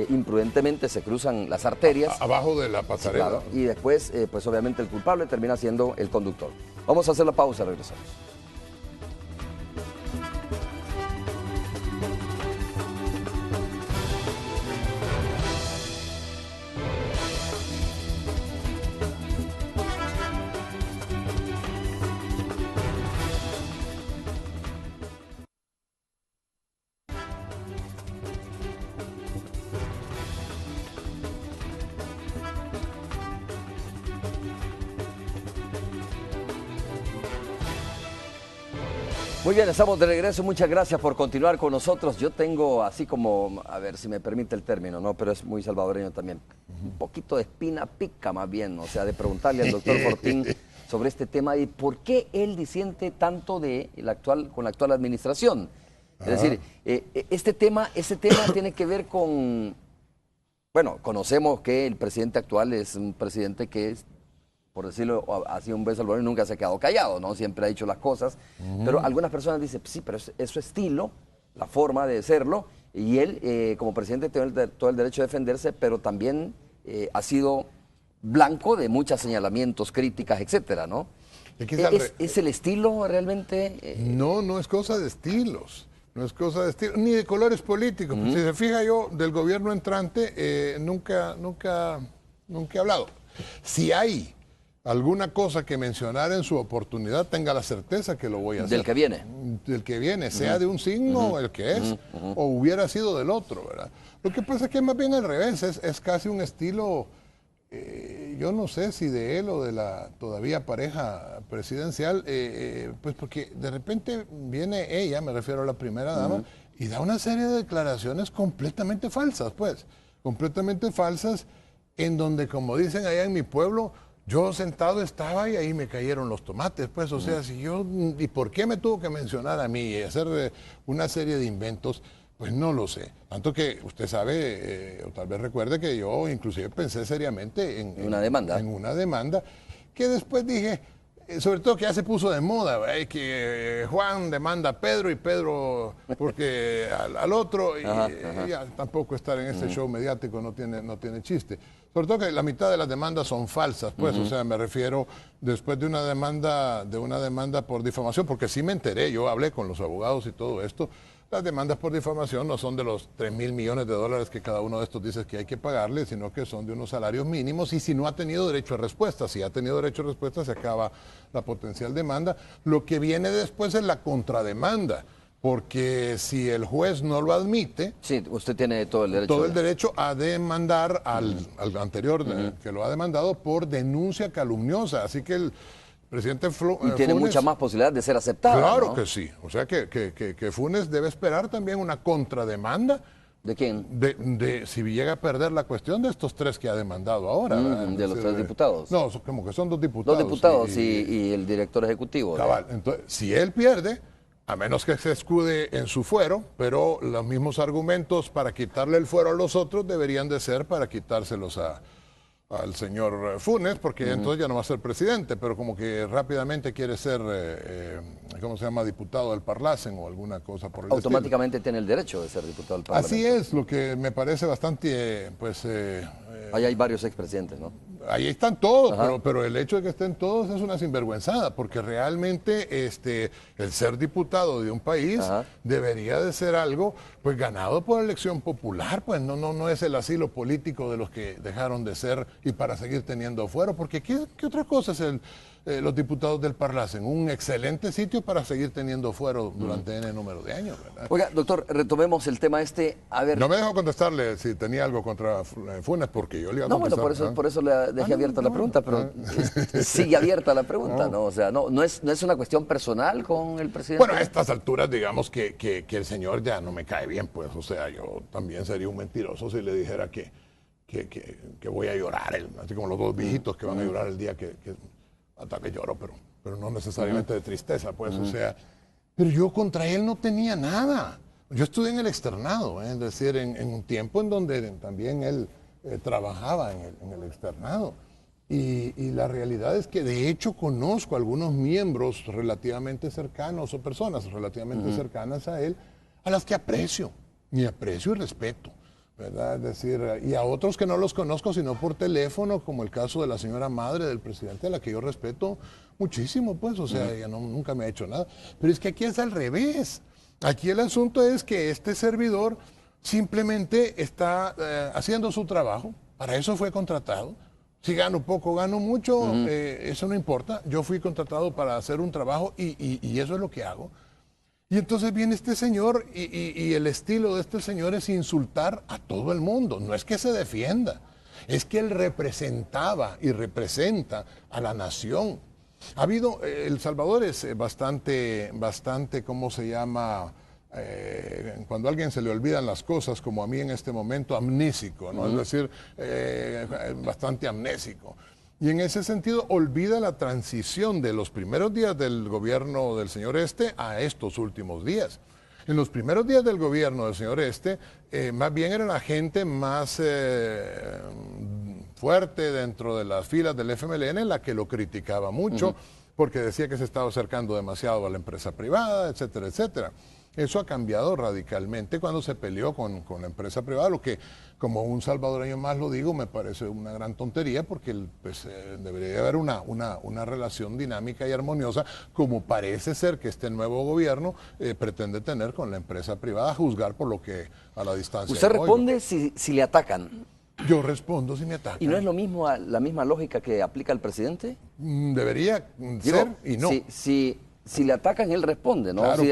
Speaker 1: imprudentemente se cruzan las arterias.
Speaker 2: Abajo de la pasarela.
Speaker 1: Sí, claro, y después, pues obviamente el culpable termina siendo el conductor. Vamos a hacer la pausa, regresamos. Muy bien, estamos de regreso. Muchas gracias por continuar con nosotros. Yo tengo así como, a ver si me permite el término, ¿no? Pero es muy salvadoreño también. Un poquito de espina pica más bien, o sea, de preguntarle al doctor Fortín sobre este tema y por qué él disiente tanto con la actual administración. Es decir, ese tema tiene que ver con, bueno, conocemos que el presidente actual es un presidente que es, por decirlo así, un buen salvadoreño, nunca se ha quedado callado, ¿no? Siempre ha dicho las cosas. Pero algunas personas dicen, sí, pero es su estilo, la forma de serlo, y él, como presidente, tiene todo el derecho a defenderse, pero también ha sido blanco de muchos señalamientos, críticas, etcétera, ¿no? ¿Es el estilo realmente?
Speaker 2: No es cosa de estilos. No es cosa de estilo, ni de colores políticos. Si se fija, yo del gobierno entrante nunca he hablado. Si hay alguna cosa que mencionar en su oportunidad, tenga la certeza que lo voy a hacer.
Speaker 1: Del que viene.
Speaker 2: Del que viene, sea de un signo el que es, o hubiera sido del otro, ¿verdad? Lo que pasa es que más bien al revés, es casi un estilo, yo no sé si de él o de la todavía pareja presidencial, pues porque de repente viene ella, me refiero a la primera dama, y da una serie de declaraciones completamente falsas, pues, completamente falsas, en donde, como dicen allá en mi pueblo, yo sentado estaba y ahí me cayeron los tomates, pues, o sea, ¿y por qué me tuvo que mencionar a mí y hacer una serie de inventos? Pues no lo sé. Tanto que usted sabe, o tal vez recuerde que yo inclusive pensé seriamente en
Speaker 1: una demanda.
Speaker 2: En una demanda, que después dije, sobre todo que ya se puso de moda, ¿verdad? Que Juan demanda a Pedro y Pedro porque al otro, y ya tampoco estar en este show mediático no tiene chiste. Sobre todo que la mitad de las demandas son falsas, pues, o sea, me refiero después de una demanda por difamación, porque sí me enteré, yo hablé con los abogados y todo esto. Las demandas por difamación no son de los 3.000 millones de dólares que cada uno de estos dice que hay que pagarle, sino que son de unos salarios mínimos, y si no ha tenido derecho a respuesta, si ha tenido derecho a respuesta, se acaba la potencial demanda. Lo que viene después es la contrademanda, porque si el juez no lo admite...
Speaker 1: Sí, usted tiene todo el derecho.
Speaker 2: Todo el derecho a demandar al anterior que lo ha demandado por denuncia calumniosa, así que el presidente
Speaker 1: y tiene mucha más posibilidad de ser aceptado.
Speaker 2: Claro, ¿no?
Speaker 1: Que
Speaker 2: sí. O sea que Funes debe esperar también una contrademanda.
Speaker 1: ¿De quién?
Speaker 2: De si llega a perder la cuestión de estos tres que ha demandado ahora.
Speaker 1: De los tres diputados.
Speaker 2: No, como que son dos diputados.
Speaker 1: Dos diputados y el director ejecutivo.
Speaker 2: Cabal. Entonces, si él pierde, a menos que se escude en su fuero, pero los mismos argumentos para quitarle el fuero a los otros deberían de ser para quitárselos a al señor Funes, porque entonces ya no va a ser presidente, pero como que rápidamente quiere ser, ¿cómo se llama?, diputado del Parlacen o alguna cosa por el
Speaker 1: Automáticamente tiene el derecho de ser diputado del Parlamento.
Speaker 2: Así es, lo que me parece bastante,
Speaker 1: ahí hay varios expresidentes, ¿no?
Speaker 2: Ahí están todos, pero el hecho de que estén todos es una sinvergüenzada, porque realmente el ser diputado de un país debería de ser algo pues ganado por elección popular, pues no es el asilo político de los que dejaron de ser y para seguir teniendo fuero, porque ¿qué otra cosa es los diputados del Parlacen? Un excelente sitio para seguir teniendo fuero durante N número de años, ¿verdad?
Speaker 1: Oiga, doctor, retomemos el tema A ver.
Speaker 2: No me dejó contestarle si tenía algo contra Funes, porque yo le iba a contestar.
Speaker 1: No, bueno, por eso le dejé abierta la pregunta, pero sigue abierta la pregunta, ¿no? O sea, no es una cuestión personal con el presidente.
Speaker 2: Bueno, a estas alturas, digamos que el señor ya no me cae bien, pues, o sea, yo también sería un mentiroso si le dijera que voy a llorar, así como los dos viejitos que van a llorar el día que hasta que lloro, pero no necesariamente de tristeza, pues, o sea, pero yo contra él no tenía nada. Yo estudié en el externado, es decir, en un tiempo en donde también él trabajaba en el externado. Y la realidad es que de hecho conozco a algunos miembros relativamente cercanos o personas relativamente cercanas a él, a las que aprecio y respeto, ¿verdad? Es decir, y a otros que no los conozco sino por teléfono, como el caso de la señora madre del presidente, a la que yo respeto muchísimo, pues, o sea, ella nunca me ha hecho nada. Pero es que aquí es al revés. Aquí el asunto es que este servidor simplemente está haciendo su trabajo, para eso fue contratado. Si gano poco, gano mucho, eso no importa. Yo fui contratado para hacer un trabajo y eso es lo que hago. Y entonces viene este señor y el estilo de este señor es insultar a todo el mundo. No es que se defienda, es que él representaba y representa a la nación. Ha habido, El Salvador es bastante, ¿cómo se llama? Cuando a alguien se le olvidan las cosas, como a mí en este momento, amnésico, ¿no? Es decir, bastante amnésico. Y en ese sentido olvida la transición de los primeros días del gobierno del señor a estos últimos días. En los primeros días del gobierno del señor más bien era la gente más fuerte dentro de las filas del FMLN la que lo criticaba mucho, porque decía que se estaba acercando demasiado a la empresa privada, etcétera, etcétera. Eso ha cambiado radicalmente cuando se peleó con la empresa privada, lo que como un salvadoreño más lo digo, me parece una gran tontería porque pues, debería haber una relación dinámica y armoniosa como parece ser que este nuevo gobierno pretende tener con la empresa privada, a juzgar por lo que a la distancia.
Speaker 1: ¿Usted responde si le atacan?
Speaker 2: Yo respondo si me atacan.
Speaker 1: ¿Y no es lo mismo la misma lógica que aplica el presidente?
Speaker 2: Debería ser y no.
Speaker 1: Si le atacan, él responde, ¿no?
Speaker 2: Claro,
Speaker 1: si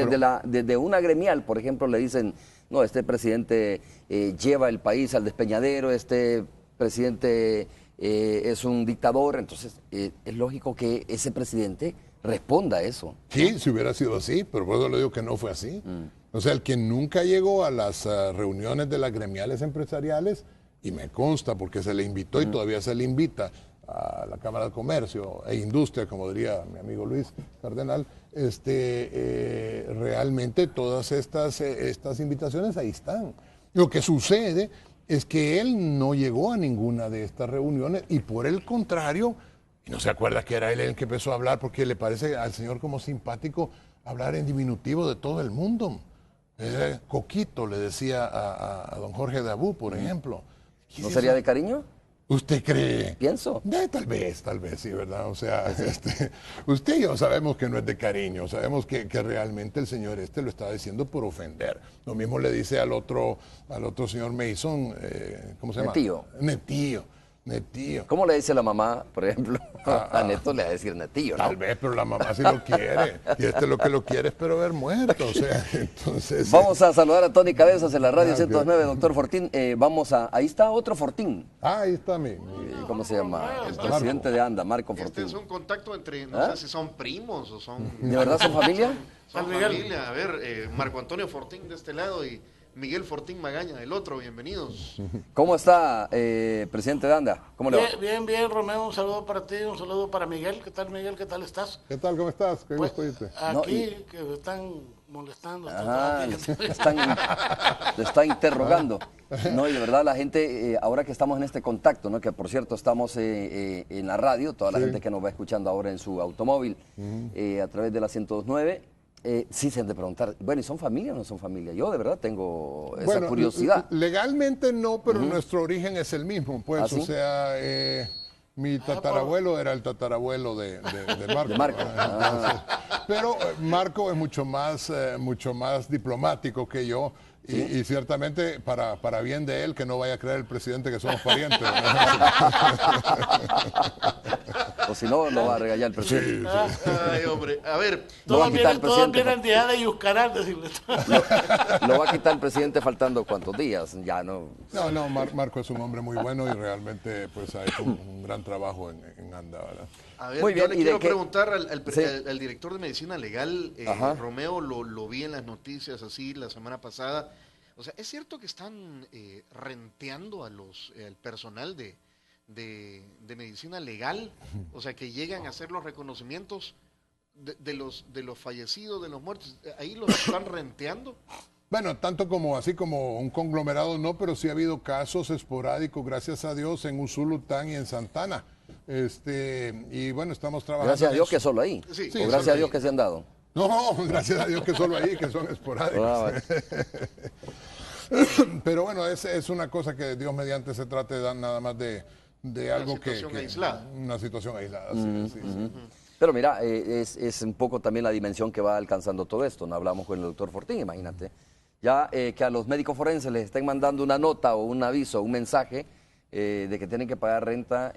Speaker 1: desde una gremial, por ejemplo, le dicen, no, este presidente lleva el país al despeñadero, este presidente es un dictador, entonces es lógico que ese presidente responda a eso, ¿no?
Speaker 2: Sí, si hubiera sido así, pero por eso le digo que no fue así. O sea, el que nunca llegó a las reuniones de las gremiales empresariales, y me consta porque se le invitó y todavía se le invita a la Cámara de Comercio e Industria, como diría mi amigo Luis Cardenal, realmente todas estas invitaciones ahí están. Lo que sucede es que él no llegó a ninguna de estas reuniones y por el contrario, y no se acuerda que era él el que empezó a hablar porque le parece al señor como simpático hablar en diminutivo de todo el mundo. Coquito le decía a don Jorge Dabú, por ejemplo.
Speaker 1: ¿No sería de cariño?
Speaker 2: ¿Usted cree?
Speaker 1: Pienso.
Speaker 2: Tal vez, sí, ¿verdad? O sea, usted y yo sabemos que no es de cariño, sabemos que realmente el señor lo estaba diciendo por ofender. Lo mismo le dice al otro señor Mason, ¿cómo se llama? Netillo.
Speaker 1: ¿Cómo le dice la mamá, por ejemplo? A Neto le va a decir Netillo, ¿no?
Speaker 2: Tal vez, pero la mamá sí lo quiere. Y lo que lo quiere es pero ver muerto. O sea, entonces.
Speaker 1: Vamos a saludar a Tony Cabezas en la radio 109, doctor Fortín. Ahí está otro Fortín.
Speaker 2: Ahí está
Speaker 1: ¿Cómo se llama? El presidente de ANDA, Marco Fortín.
Speaker 3: Este es un contacto entre, no sé si son primos o son.
Speaker 1: ¿De verdad son familia?
Speaker 3: Son familia. A ver, Marco Antonio Fortín de este lado y Miguel Fortín Magaña, el otro, bienvenidos.
Speaker 1: ¿Cómo está, presidente Danda? ¿Cómo le va?
Speaker 4: Bien, Romeo, un saludo para ti, un saludo para Miguel. ¿Qué tal, Miguel? ¿Qué tal estás?
Speaker 2: ¿Qué tal? ¿Cómo estás? Qué gusto irte.
Speaker 4: Aquí, que me están molestando.
Speaker 1: Te están interrogando. No, y de verdad la gente, ahora que estamos en este contacto, ¿no? Que por cierto estamos en la radio, toda la gente que nos va escuchando ahora en su automóvil, a través de la 102.9, sí se han de preguntar, bueno, ¿y son familia o no son familia? Yo de verdad tengo esa curiosidad.
Speaker 2: Legalmente no, pero nuestro origen es el mismo, pues,
Speaker 1: ¿Ah, sí?
Speaker 2: o sea, mi tatarabuelo era el tatarabuelo de Marco.
Speaker 1: De Marco.
Speaker 2: Entonces, pero Marco es mucho más diplomático que yo.
Speaker 1: ¿Sí?
Speaker 2: Y ciertamente para bien de él, que no vaya a creer el presidente que somos parientes.
Speaker 1: O si no, lo va a regañar el presidente.
Speaker 3: Ay, hombre, a ver.
Speaker 1: Lo va a quitar el
Speaker 4: Todos
Speaker 1: presidente.
Speaker 4: vienen de Ada y Yuscarán, decirle.
Speaker 1: Lo va a quitar el presidente faltando cuántos días, ya no.
Speaker 2: No, Marco es un hombre muy bueno y realmente pues ha hecho un gran trabajo en ANDA, ¿verdad?
Speaker 3: A ver,
Speaker 1: Muy bien,
Speaker 3: yo le
Speaker 1: ¿y de
Speaker 3: quiero
Speaker 1: qué?
Speaker 3: preguntar al
Speaker 1: Sí.
Speaker 3: al director de Medicina Legal, Romeo, lo vi en las noticias así la semana pasada. O sea, ¿es cierto que están renteando a al personal de Medicina Legal? O sea, que llegan a hacer los reconocimientos de los fallecidos, de los muertos. ¿Ahí los están renteando?
Speaker 2: Bueno, tanto como así como un conglomerado no, pero sí ha habido casos esporádicos, gracias a Dios, en Usulután y en Santana. Y bueno, estamos trabajando.
Speaker 1: Gracias a
Speaker 2: en
Speaker 1: Dios
Speaker 2: eso.
Speaker 1: que solo ahí.
Speaker 3: Sí,
Speaker 1: O
Speaker 3: sí,
Speaker 1: gracias
Speaker 3: solo
Speaker 1: a Dios
Speaker 3: ahí.
Speaker 1: que se han dado.
Speaker 2: No, gracias a Dios que solo ahí, que son esporádicos.
Speaker 1: Ah,
Speaker 2: Pero bueno, es una cosa que Dios mediante se trate de dar nada más de algo
Speaker 3: situación aislada.
Speaker 2: Una situación aislada, sí.
Speaker 1: Pero mira, es un poco también la dimensión que va alcanzando todo esto. No hablamos con el doctor Fortín, imagínate. Ya que a los médicos forenses les estén mandando una nota o un aviso, un mensaje de que tienen que pagar renta,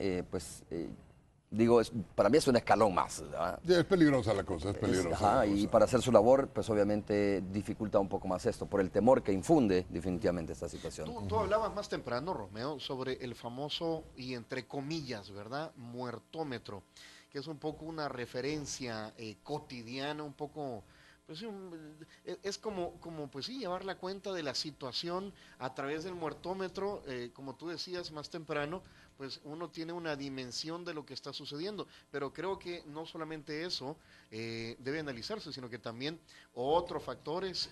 Speaker 1: digo, para mí es un escalón más, ¿verdad?
Speaker 2: Ya, es peligrosa la cosa, es peligrosa.
Speaker 1: Ajá, y para hacer su labor, pues obviamente dificulta un poco más esto, por el temor que infunde definitivamente esta situación.
Speaker 3: Tú hablabas más temprano, Romeo, sobre el famoso, y entre comillas, ¿verdad?, muertómetro, que es un poco una referencia cotidiana, un poco, pues sí, es como pues sí, llevar la cuenta de la situación a través del muertómetro, como tú decías más temprano, pues uno tiene una dimensión de lo que está sucediendo, pero creo que no solamente eso debe analizarse, sino que también otros factores,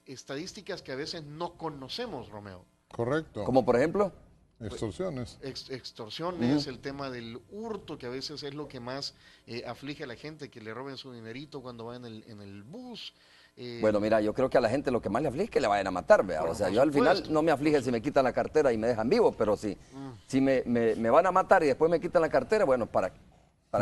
Speaker 3: estadísticas que a veces no conocemos, Romeo.
Speaker 2: Correcto.
Speaker 1: Como por ejemplo,
Speaker 2: Extorsiones.
Speaker 3: Extorsiones, el tema del hurto, que a veces es lo que más aflige a la gente, que le roben su dinerito cuando va en el bus.
Speaker 1: bueno, mira, yo creo que a la gente lo que más le aflige es que le vayan a matar, ¿vea?
Speaker 3: Bueno,
Speaker 1: O sea,
Speaker 3: por
Speaker 1: yo al final
Speaker 3: supuesto.
Speaker 1: no me aflige si me quitan la cartera y me dejan vivo, pero si me van a matar y después me quitan la cartera, bueno, ¿para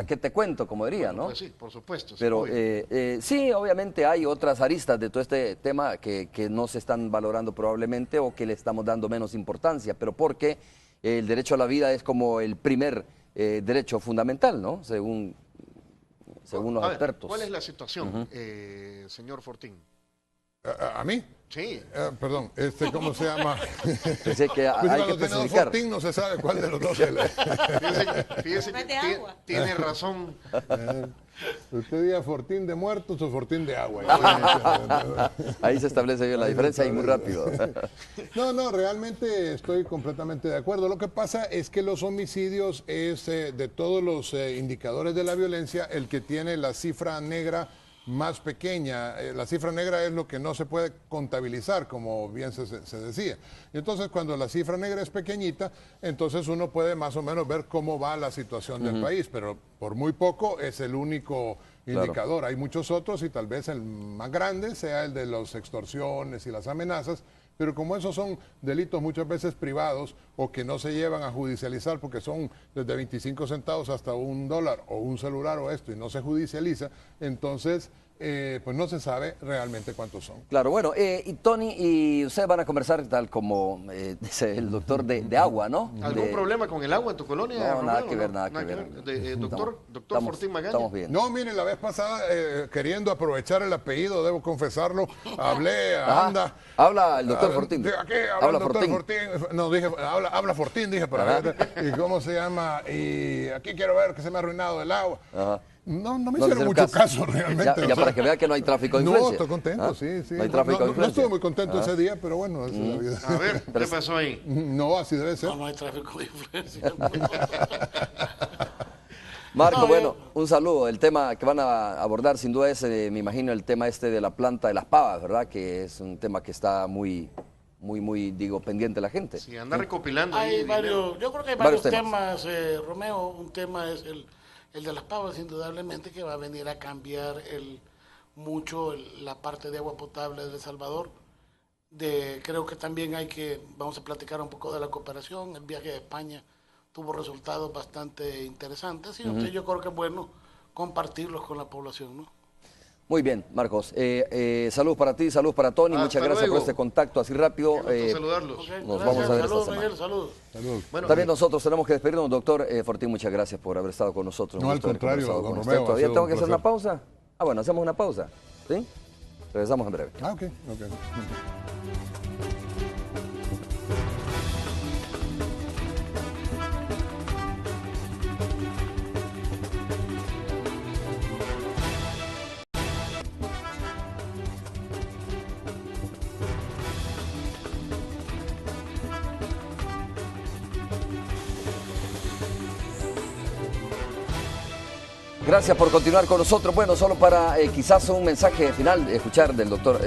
Speaker 1: qué te cuento, como diría, no?
Speaker 3: Pues sí, por supuesto. Sí,
Speaker 1: Pero
Speaker 3: obvio.
Speaker 1: sí, obviamente hay otras aristas de todo este tema que no se están valorando probablemente o que le estamos dando menos importancia, pero porque el derecho a la vida es como el primer derecho fundamental, ¿no? Según los
Speaker 3: A ver,
Speaker 1: expertos.
Speaker 3: ¿cuál es la situación, señor Fortín?
Speaker 2: ¿A mí?
Speaker 3: Sí.
Speaker 2: Perdón, ¿cómo se llama?
Speaker 1: Pensé que
Speaker 2: Pues
Speaker 1: hay que
Speaker 2: cuando tiene dos
Speaker 1: especificar.
Speaker 2: Fortín no se sabe cuál de los dos es el.
Speaker 3: Fíjese
Speaker 5: No es
Speaker 3: que
Speaker 5: de agua.
Speaker 3: tiene razón.
Speaker 2: ¿Usted diga Fortín de muertos o Fortín de agua?
Speaker 1: Ahí se establece bien la diferencia y muy rápido.
Speaker 2: No, realmente estoy completamente de acuerdo. Lo que pasa es que los homicidios es de todos los indicadores de la violencia el que tiene la cifra negra más pequeña. La cifra negra es lo que no se puede contabilizar, como bien se decía. Y entonces cuando la cifra negra es pequeñita, entonces uno puede más o menos ver cómo va la situación del país, pero por muy poco es el único indicador. Hay muchos otros y tal vez el más grande sea el de las extorsiones y las amenazas, pero como esos son delitos muchas veces privados o que no se llevan a judicializar porque son desde 25 centavos hasta $1 o un celular o esto y no se judicializa, entonces pues no se sabe realmente cuántos son.
Speaker 1: Claro, bueno, y Tony y ustedes van a conversar tal como dice el doctor de agua, ¿no?
Speaker 3: ¿Algún problema con el agua en tu colonia?
Speaker 1: No,
Speaker 3: Romeo,
Speaker 1: nada que ver, nada que ver.
Speaker 3: Doctor
Speaker 1: Estamos-
Speaker 3: Fortín Magaña.
Speaker 1: Estamos bien.
Speaker 2: No, mire, la vez pasada, queriendo aprovechar el apellido, debo confesarlo, hablé a
Speaker 1: Ajá.
Speaker 2: Anda.
Speaker 1: Habla el doctor Fortín.
Speaker 2: Aquí habla
Speaker 1: Habla
Speaker 2: el doctor
Speaker 1: Fortín.
Speaker 2: Fortín. No, dije, habla Fortín, dije, para
Speaker 1: Ajá.
Speaker 2: ver. ¿Y cómo se llama? Y aquí quiero ver que se me ha arruinado el agua.
Speaker 1: Ajá.
Speaker 2: No me
Speaker 1: No les
Speaker 2: hicieron
Speaker 1: hicieron
Speaker 2: mucho caso realmente.
Speaker 1: Ya, para que vea que no hay tráfico de influencia.
Speaker 2: No, estoy contento,
Speaker 1: ¿Ah?
Speaker 2: sí.
Speaker 1: No hay tráfico de
Speaker 2: No
Speaker 1: influencia.
Speaker 2: estuve muy contento ese día, pero bueno, esa es la vida.
Speaker 3: A ver, ¿qué pasó ahí?
Speaker 2: No, así debe ser.
Speaker 4: No hay tráfico de influencia.
Speaker 1: Marco,
Speaker 4: No,
Speaker 1: bueno, un saludo. El tema que van a abordar sin duda es, me imagino, el tema de la planta de las pavas, ¿verdad? Que es un tema que está muy, pendiente la gente.
Speaker 3: Sí, anda recopilando ahí
Speaker 4: Hay
Speaker 3: dinero.
Speaker 4: varios, yo creo que hay
Speaker 1: Varios
Speaker 4: varios temas, Romeo. Un tema es el de las pavas, indudablemente, que va a venir a cambiar mucho la parte de agua potable de El Salvador. Creo que también vamos a platicar un poco de la cooperación. El viaje a España tuvo resultados bastante interesantes y entonces yo creo que es bueno compartirlos con la población, ¿no?
Speaker 1: Muy bien, Marcos. Saludos para ti, saludos para Tony. Muchas gracias
Speaker 3: luego.
Speaker 1: por este contacto así rápido.
Speaker 3: Saludarlos.
Speaker 4: Ok,
Speaker 1: Nos
Speaker 4: gracias.
Speaker 1: vamos a ver esta
Speaker 4: Saludos,
Speaker 1: semana.
Speaker 4: Miguel, saludos.
Speaker 2: Saludos.
Speaker 3: Bueno,
Speaker 1: También nosotros tenemos que despedirnos, doctor Fortín, muchas gracias por haber estado con nosotros.
Speaker 2: No,
Speaker 1: Un
Speaker 2: al
Speaker 1: gusto haber
Speaker 2: contrario,
Speaker 1: conversado
Speaker 2: don
Speaker 1: con
Speaker 2: Romeo,
Speaker 1: usted.
Speaker 2: ha
Speaker 1: ¿Todavía
Speaker 2: sido
Speaker 1: tengo
Speaker 2: un
Speaker 1: que hacer una
Speaker 2: placer.
Speaker 1: pausa? Bueno, hacemos una pausa. ¿Sí? Regresamos en breve.
Speaker 2: Ok.
Speaker 1: Gracias por continuar con nosotros. Bueno, solo para quizás un mensaje final, escuchar del doctor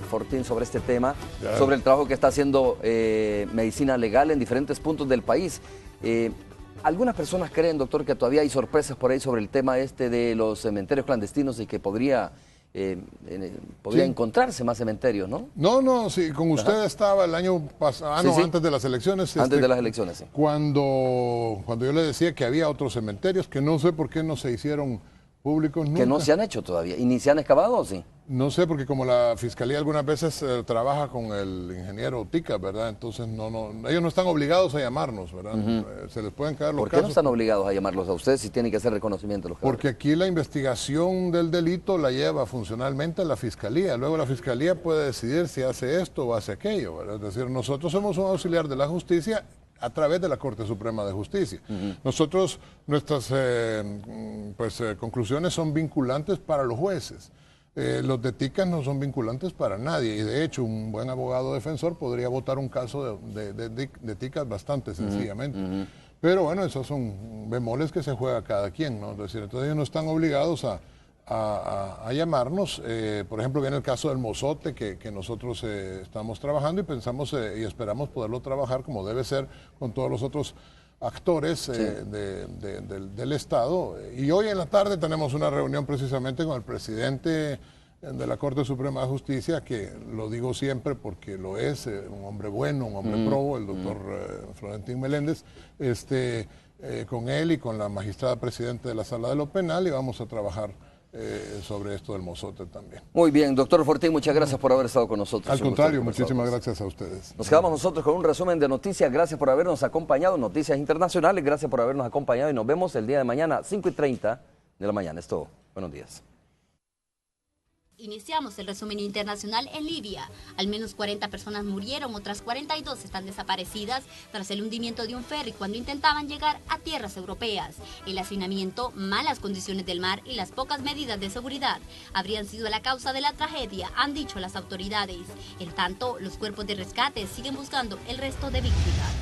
Speaker 1: Fortín sobre este tema,
Speaker 2: Ya.
Speaker 1: sobre el trabajo que está haciendo medicina legal en diferentes puntos del país. Algunas personas creen, doctor, que todavía hay sorpresas por ahí sobre el tema de los cementerios clandestinos y que podría
Speaker 2: Sí.
Speaker 1: encontrarse más cementerios, ¿no?
Speaker 2: No, sí, con usted estaba el año pasado,
Speaker 1: Sí.
Speaker 2: antes de las elecciones.
Speaker 1: Antes de las elecciones, sí.
Speaker 2: Cuando yo le decía que había otros cementerios que no sé por qué no se hicieron públicos nunca.
Speaker 1: Que no se han hecho todavía. ¿Y ni se han excavado o sí?
Speaker 2: No sé, porque como la fiscalía algunas veces trabaja con el ingeniero Tica, ¿verdad? Entonces ellos no están obligados a llamarnos, ¿verdad? Se les pueden caer los
Speaker 1: ¿Por qué no
Speaker 2: casos.
Speaker 1: están obligados a llamarlos a ustedes si tienen que hacer reconocimiento de los casos?
Speaker 2: Porque aquí la investigación del delito la lleva funcionalmente la fiscalía. Luego la fiscalía puede decidir si hace esto o hace aquello, ¿verdad? Es decir, nosotros somos un auxiliar de la justicia a través de la Corte Suprema de Justicia. Nuestras conclusiones son vinculantes para los jueces. Los de TICAS no son vinculantes para nadie y de hecho un buen abogado defensor podría votar un caso de TICAS bastante sencillamente. Pero bueno, esos son bemoles que se juega cada quien, ¿no? Es decir, entonces ellos no están obligados a llamarnos. Por ejemplo, viene el caso del Mozote que nosotros estamos trabajando y pensamos y esperamos poderlo trabajar como debe ser con todos los otros actores del Estado. Y hoy en la tarde tenemos una reunión precisamente con el presidente de la Corte Suprema de Justicia, que lo digo siempre porque lo es, un hombre bueno, un hombre probo, el doctor Florentín Meléndez, con él y con la magistrada presidente de la Sala de lo Penal, y vamos a trabajar sobre esto del Mozote también.
Speaker 1: Muy bien, doctor Fortín, muchas gracias por haber estado con nosotros.
Speaker 2: Al
Speaker 1: Un gusto
Speaker 2: contrario,
Speaker 1: haber conversado
Speaker 2: muchísimas
Speaker 1: con
Speaker 2: gracias a ustedes.
Speaker 1: Nos quedamos nosotros con un resumen de noticias. Gracias por habernos acompañado. Noticias internacionales. Gracias por habernos acompañado y nos vemos el día de mañana, 5:30 de la mañana. Es todo. Buenos días.
Speaker 5: Iniciamos el resumen internacional en Libia. Al menos 40 personas murieron, otras 42 están desaparecidas tras el hundimiento de un ferry cuando intentaban llegar a tierras europeas. El hacinamiento, malas condiciones del mar y las pocas medidas de seguridad habrían sido la causa de la tragedia, han dicho las autoridades. En tanto, los cuerpos de rescate siguen buscando el resto de víctimas.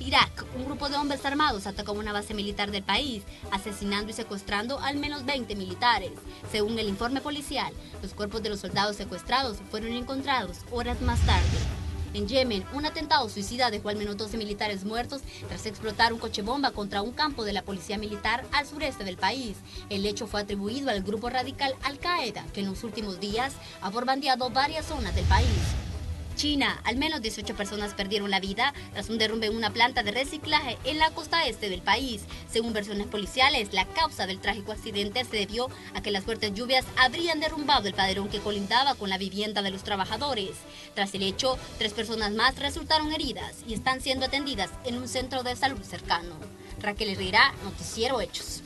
Speaker 5: Irak, un grupo de hombres armados atacó una base militar del país, asesinando y secuestrando al menos 20 militares. Según el informe policial, los cuerpos de los soldados secuestrados fueron encontrados horas más tarde. En Yemen, un atentado suicida dejó al menos 12 militares muertos tras explotar un coche bomba contra un campo de la policía militar al sureste del país. El hecho fue atribuido al grupo radical Al-Qaeda, que en los últimos días ha bombardeado varias zonas del país. China, al menos 18 personas perdieron la vida tras un derrumbe en una planta de reciclaje en la costa este del país. Según versiones policiales, la causa del trágico accidente se debió a que las fuertes lluvias habrían derrumbado el paredón que colindaba con la vivienda de los trabajadores. Tras el hecho, 3 personas más resultaron heridas y están siendo atendidas en un centro de salud cercano. Raquel Herrera, Noticiero Hechos.